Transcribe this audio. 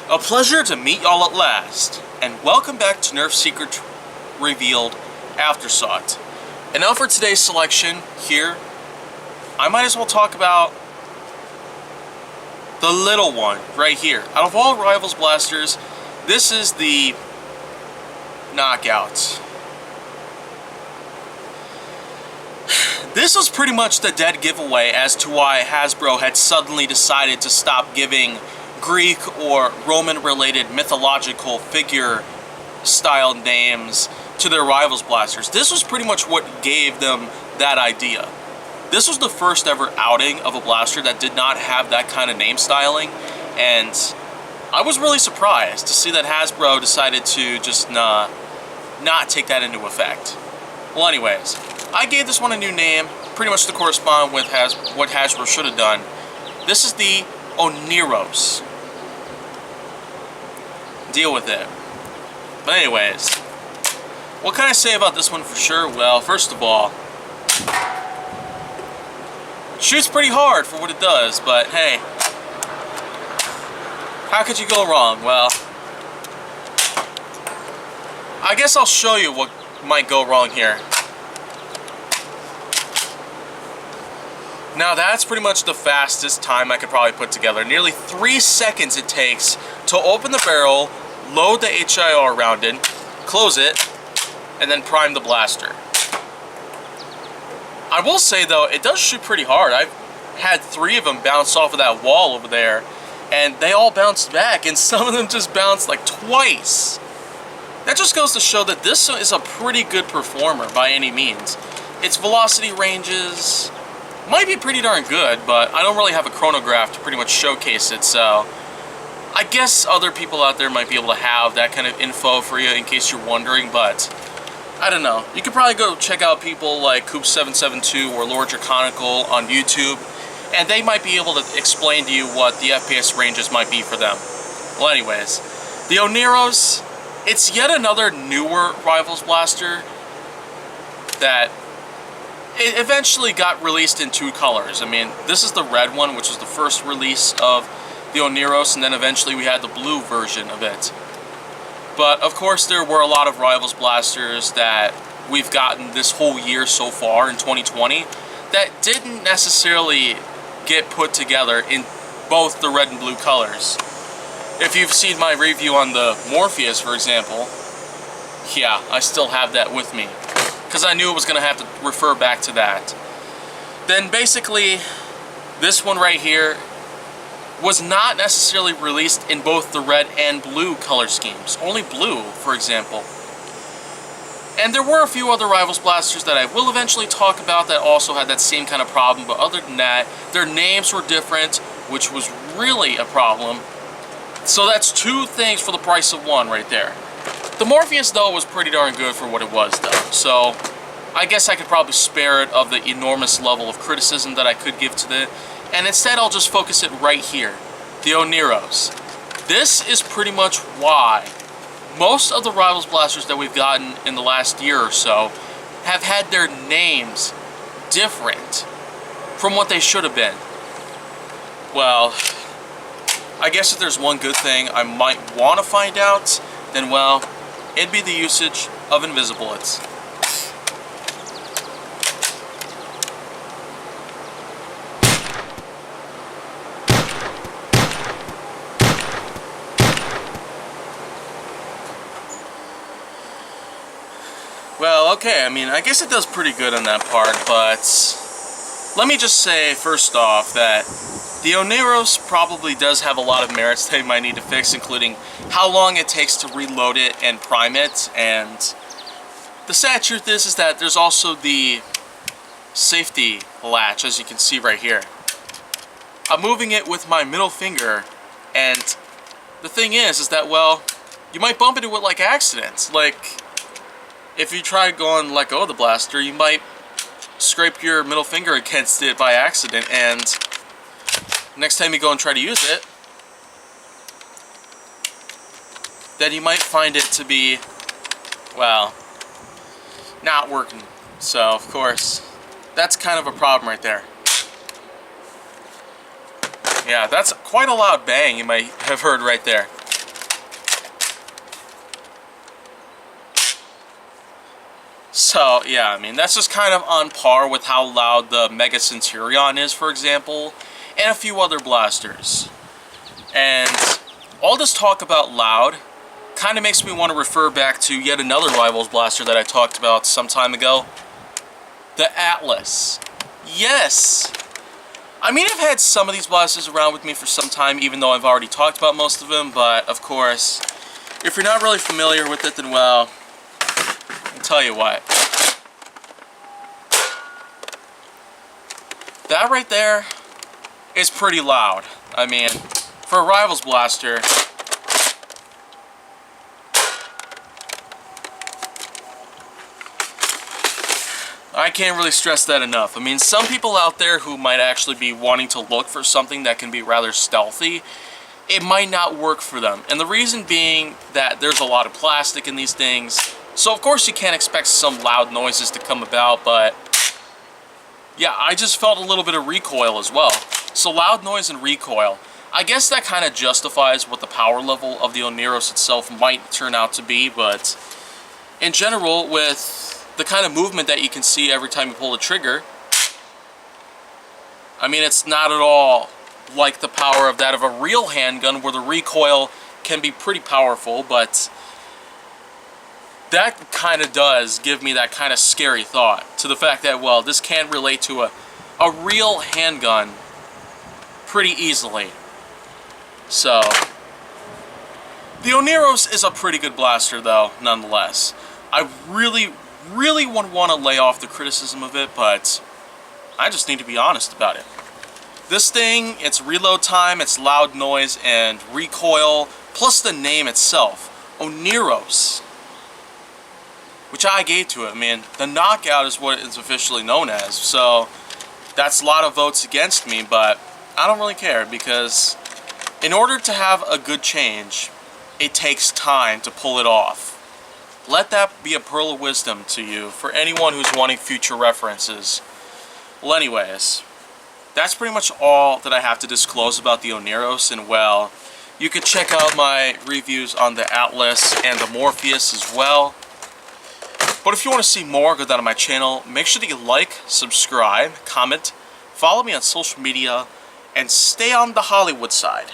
A pleasure to meet y'all at last, and welcome back to Nerf Secret Revealed Aftersought. And now for today's selection here, I might as well talk about the little one right here. Out of all Rivals blasters, this is the Knockout. This was pretty much the dead giveaway as to why Hasbro had suddenly decided to stop giving Greek or Roman related mythological figure style names to their Rivals blasters. This was pretty much what gave them that idea. This was the first ever outing of a blaster that did not have that kind of name styling, and I was really surprised to see that Hasbro decided to just not take that into effect. Well, anyways, I gave this one a new name, pretty much to correspond with what Hasbro should have done. This is the Oneiros. Deal with it. But anyways, what can I say about this one for sure? Well, first of all, it shoots pretty hard for what it does, but hey, how could you go wrong? Well, I guess I'll show you what might go wrong here. Now that's pretty much the fastest time I could probably put together. Nearly 3 seconds it takes to open the barrel, load the HIR round in, close it, and then prime the blaster. I will say though, it does shoot pretty hard. I've had 3 of them bounce off of that wall over there, and they all bounced back, and some of them just bounced like twice. That just goes to show that this is a pretty good performer by any means. Its velocity ranges might be pretty darn good, but I don't really have a chronograph to pretty much showcase it, so I guess other people out there might be able to have that kind of info for you in case you're wondering, but I don't know. You could probably go check out people like Coop772 or Lord Draconical on YouTube, and they might be able to explain to you what the FPS ranges might be for them. Well, anyways, the Oneiros, it's yet another newer Rivals blaster that it eventually got released in 2 colors. I mean, this is the red one, which was the first release of the Oneiros, and then eventually we had the blue version of it. But of course there were a lot of Rivals blasters that we've gotten this whole year so far in 2020 that didn't necessarily get put together in both the red and blue colors. If you've seen my review on the Morpheus, for example, yeah, I still have that with me, because I knew it was going to have to refer back to that. Then basically, this one right here was not necessarily released in both the red and blue color schemes. Only blue, for example. And there were a few other Rivals blasters that I will eventually talk about that also had that same kind of problem, but other than that, their names were different, which was really a problem. So that's 2 things for the price of 1 right there. The Morpheus, though, was pretty darn good for what it was, though. So I guess I could probably spare it of the enormous level of criticism that I could give to it. And instead, I'll just focus it right here. The Oneiros. This is pretty much why most of the Rivals blasters that we've gotten in the last year or so have had their names different from what they should have been. Well, I guess if there's one good thing I might want to find out, then well, it'd be the usage of Invisibullets. Well, okay, I mean, I guess it does pretty good on that part, but let me just say, first off, that the Oneiros probably does have a lot of merits they might need to fix, including how long it takes to reload it and prime it, and the sad truth is that there's also the safety latch, as you can see right here. I'm moving it with my middle finger, and the thing is that, well, you might bump into it like accidents. Like, if you try going let go of the blaster, you might scrape your middle finger against it by accident, and next time you go and try to use it, then you might find it to be, well, not working. So, of course, that's kind of a problem right there. Yeah, that's quite a loud bang you might have heard right there. So, yeah, I mean, that's just kind of on par with how loud the Mega Centurion is, for example, and a few other blasters. And all this talk about loud kind of makes me want to refer back to yet another Rivals blaster that I talked about some time ago. The Atlas. Yes! I mean, I've had some of these blasters around with me for some time, even though I've already talked about most of them, but, of course, if you're not really familiar with it, then, well, I'll tell you what. That right there is pretty loud. I mean, for a Rivals blaster, I can't really stress that enough. I mean, some people out there who might actually be wanting to look for something that can be rather stealthy, it might not work for them. And the reason being that there's a lot of plastic in these things, so of course you can't expect some loud noises to come about, but yeah, I just felt a little bit of recoil as well. So loud noise and recoil, I guess that kind of justifies what the power level of the Oneiros itself might turn out to be, but in general, with the kind of movement that you can see every time you pull the trigger, I mean, it's not at all like the power of that of a real handgun where the recoil can be pretty powerful, but that kind of does give me that kind of scary thought to the fact that, well, this can relate to a real handgun pretty easily. So, the Oneiros is a pretty good blaster though, nonetheless. I really would want to lay off the criticism of it, but I just need to be honest about it. This thing, its reload time, its loud noise, and recoil, plus the name itself, Oneiros, which I gave to it. I mean, the Knockout is what it's officially known as, so that's a lot of votes against me, but I don't really care, because in order to have a good change, it takes time to pull it off. Let that be a pearl of wisdom to you for anyone who's wanting future references. Well, anyways, that's pretty much all that I have to disclose about the Oneiros, and well, you can check out my reviews on the Atlas and the Morpheus as well. But if you want to see more, go down to my channel. Make sure that you like, subscribe, comment, follow me on social media, and stay on the Hollywood side.